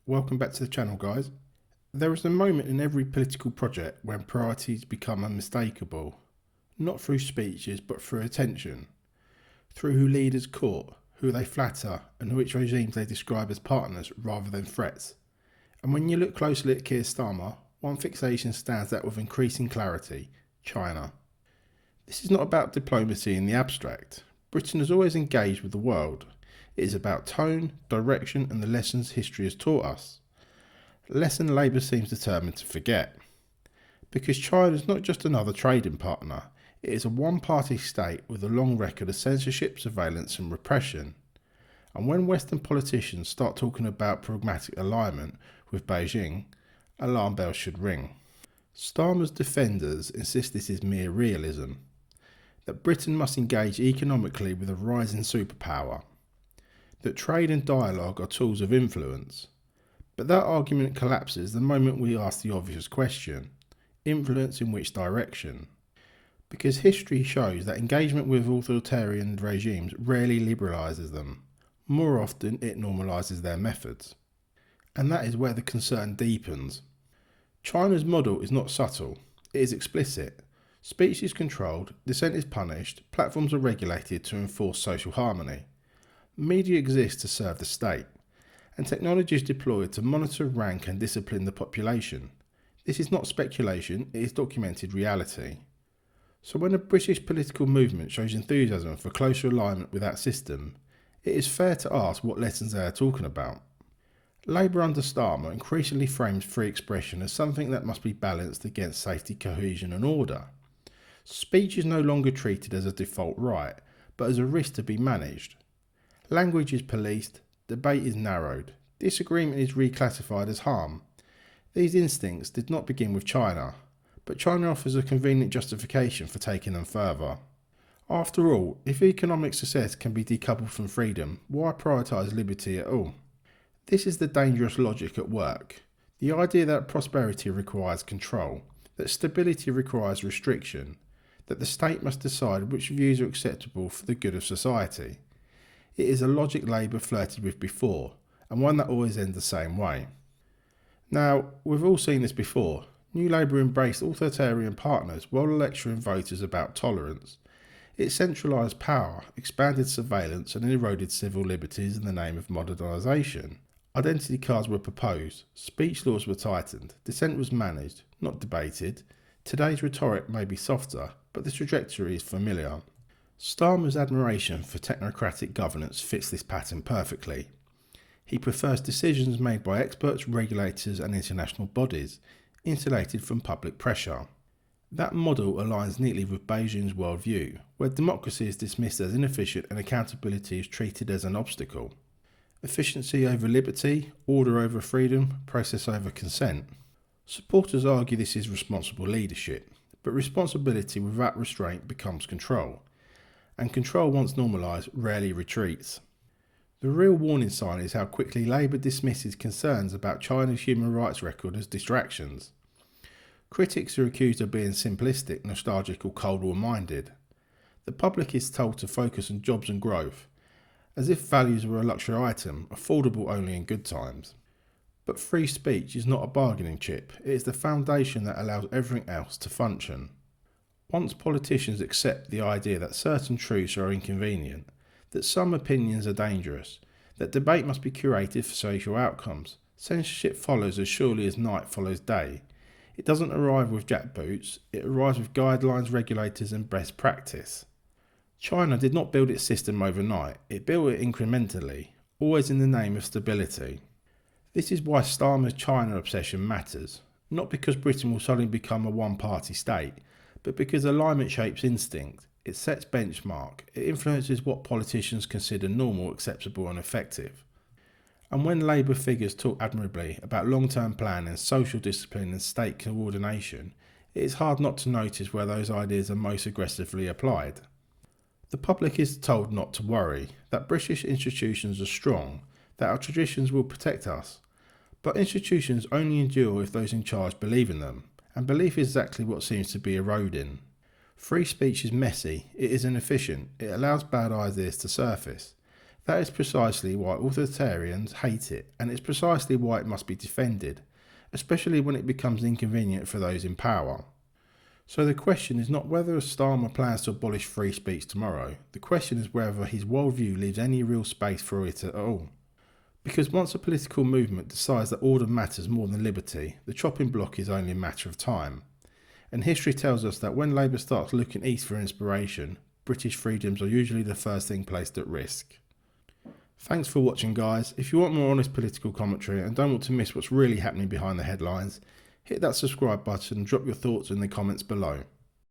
welcome back to the channel, guys. There is a moment in every political project when priorities become unmistakable, not through speeches but through attention, through who leaders court, who they flatter and which regimes they describe as partners rather than threats. And when you look closely at Keir Starmer, one fixation stands out with increasing clarity: China. This is not about diplomacy in the abstract. Britain has always engaged with the world. It is about tone, direction and the lessons history has taught us. A lesson Labour seems determined to forget. Because China is not just another trading partner, it is a one-party state with a long record of censorship, surveillance and repression. And when Western politicians start talking about pragmatic alignment with Beijing, alarm bells should ring. Starmer's defenders insist this is mere realism, that Britain must engage economically with a rising superpower, that trade and dialogue are tools of influence. But that argument collapses the moment we ask the obvious question: influence in which direction? Because history shows that engagement with authoritarian regimes rarely liberalises them. More often it normalises their methods. And that is where the concern deepens. China's model is not subtle, it is explicit. Speech is controlled, dissent is punished, platforms are regulated to enforce social harmony. Media exists to serve the state, and technology is deployed to monitor, rank and discipline the population. This is not speculation, it is documented reality. So when a British political movement shows enthusiasm for closer alignment with that system, it is fair to ask what lessons they are talking about. Labour under Starmer increasingly frames free expression as something that must be balanced against safety, cohesion and order. Speech is no longer treated as a default right, but as a risk to be managed. Language is policed, debate is narrowed, disagreement is reclassified as harm. These instincts did not begin with China, but China offers a convenient justification for taking them further. After all, if economic success can be decoupled from freedom, why prioritise liberty at all? This is the dangerous logic at work. The idea that prosperity requires control, that stability requires restriction, that the state must decide which views are acceptable for the good of society. It is a logic Labour flirted with before, and one that always ends the same way. Now, we've all seen this before. New Labour embraced authoritarian partners while lecturing voters about tolerance. It centralised power, expanded surveillance and eroded civil liberties in the name of modernisation. Identity cards were proposed, speech laws were tightened, dissent was managed, not debated. Today's rhetoric may be softer, but the trajectory is familiar. Starmer's admiration for technocratic governance fits this pattern perfectly. He prefers decisions made by experts, regulators and international bodies, insulated from public pressure. That model aligns neatly with Beijing's worldview, where democracy is dismissed as inefficient and accountability is treated as an obstacle. Efficiency over liberty, order over freedom, process over consent. Supporters argue this is responsible leadership, but responsibility without restraint becomes control, and control once normalised rarely retreats. The real warning sign is how quickly Labour dismisses concerns about China's human rights record as distractions. Critics are accused of being simplistic, nostalgic or Cold War minded. The public is told to focus on jobs and growth, as if values were a luxury item, affordable only in good times. But free speech is not a bargaining chip, it is the foundation that allows everything else to function. Once politicians accept the idea that certain truths are inconvenient, that some opinions are dangerous, that debate must be curated for social outcomes, censorship follows as surely as night follows day. It doesn't arrive with jackboots, it arrives with guidelines, regulators and best practice. China did not build its system overnight, it built it incrementally, always in the name of stability. This is why Starmer's China obsession matters, not because Britain will suddenly become a one-party state, but because alignment shapes instinct, it sets benchmark, it influences what politicians consider normal, acceptable and effective. And when Labour figures talk admirably about long-term planning, social discipline and state coordination, it is hard not to notice where those ideas are most aggressively applied. The public is told not to worry, that British institutions are strong, that our traditions will protect us. But institutions only endure if those in charge believe in them, and belief is exactly what seems to be eroding. Free speech is messy, it is inefficient, it allows bad ideas to surface. That is precisely why authoritarians hate it, and it's precisely why it must be defended, especially when it becomes inconvenient for those in power. So the question is not whether Starmer plans to abolish free speech tomorrow, the question is whether his worldview leaves any real space for it at all. Because once a political movement decides that order matters more than liberty, the chopping block is only a matter of time. And history tells us that when Labour starts looking east for inspiration, British freedoms are usually the first thing placed at risk. Thanks for watching, guys. If you want more honest political commentary and don't want to miss what's really happening behind the headlines, hit that subscribe button and drop your thoughts in the comments below.